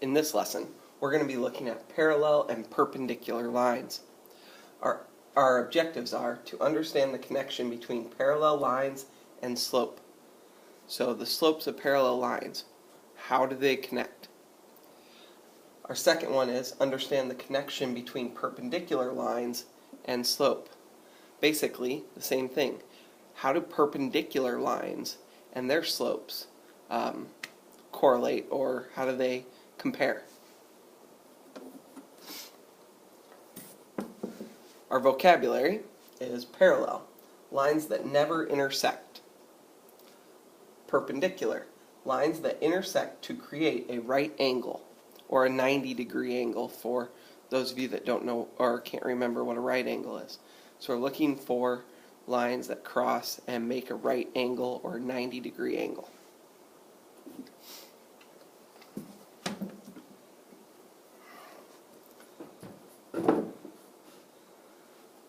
In this lesson, we're going to be looking at parallel and perpendicular lines. Our objectives are to understand the connection between parallel lines and slope. So the slopes of parallel lines, how do they connect? Our second one is understand the connection between perpendicular lines and slope. Basically, the same thing. How do perpendicular lines and their slopes correlate, or how do they compare? Our vocabulary is parallel, lines that never intersect. Perpendicular, lines that intersect to create a right angle, or a 90-degree angle for those of you that don't know or can't remember what a right angle is. So we're looking for lines that cross and make a right angle or 90-degree angle.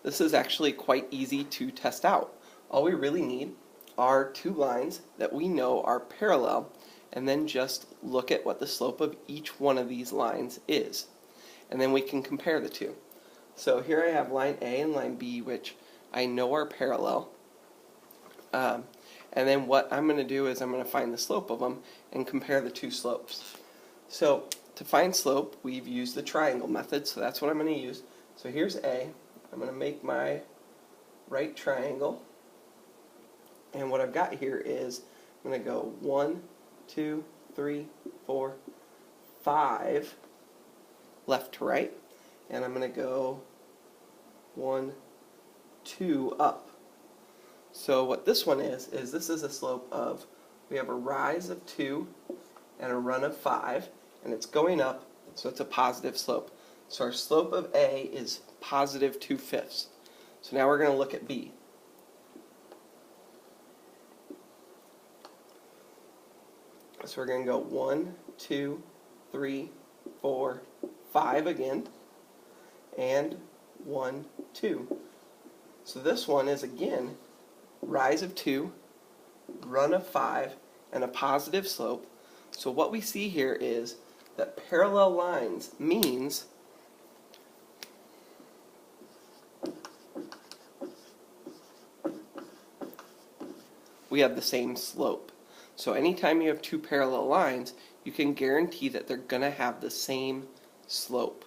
This is actually quite easy to test out. All we really need are two lines that we know are parallel, and then just look at what the slope of each one of these lines is. And then we can compare the two. So here I have line A and line B, which I know are parallel. And then what I'm going to do is I'm going to find the slope of them and compare the two slopes. So to find slope, we've used the triangle method, so that's what I'm going to use. So here's A. I'm going to make my right triangle. And what I've got here is I'm going to go 1, 2, 3, 4, 5 left to right. And I'm going to go 1, 2 up. So what this one is this is a slope of, we have a rise of 2 and a run of 5, and it's going up, so it's a positive slope. So our slope of A is positive 2/5. So now we're going to look at B. So we're going to go 1, 2, 3, 4, 5 again, and 1, 2. So this one is again rise of 2, run of 5, and a positive slope. So what we see here is that parallel lines means we have the same slope. So anytime you have two parallel lines, you can guarantee that they're going to have the same slope.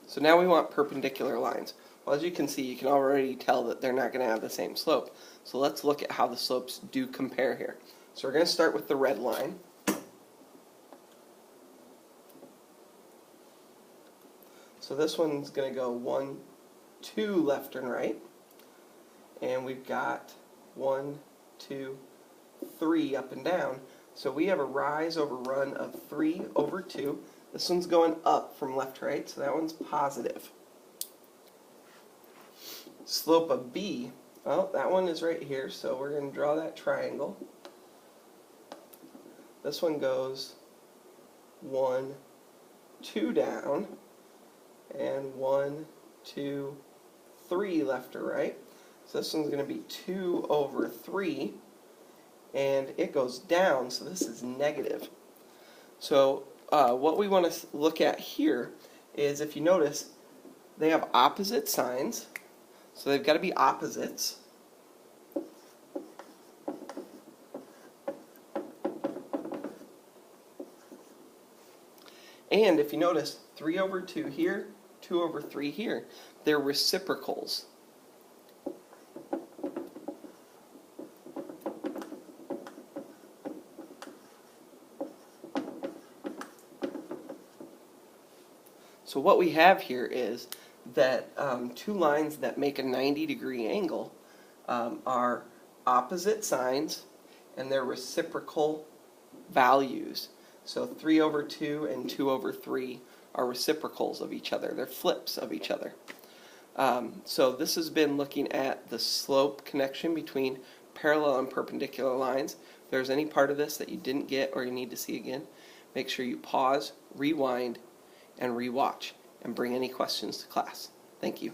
So now we want perpendicular lines. Well, as you can see, you can already tell that they're not going to have the same slope. So let's look at how the slopes do compare here. So we're going to start with the red line. So this one's going to go 1, 2 left and right. And we've got 1, 2, 3 up and down. So we have a rise over run of 3 over 2. This one's going up from left to right, so that one's positive. Slope of B, well, that one is right here, so we're going to draw that triangle. This one goes 1, 2 down, and 1, 2, 3 left or right. So this one's going to be 2 over 3, and it goes down, so this is negative. So what we want to look at here is, if you notice, they have opposite signs, so they've got to be opposites. And if you notice, 3 over 2 here, 2 over 3 here, they're reciprocals. So what we have here is that two lines that make a 90-degree angle are opposite signs, and they're reciprocal values. So 3 over 2 and 2 over 3 are reciprocals of each other. They're flips of each other. So this has been looking at the slope connection between parallel and perpendicular lines. If there's any part of this that you didn't get or you need to see again, make sure you pause, rewind, and rewatch, and bring any questions to class. Thank you.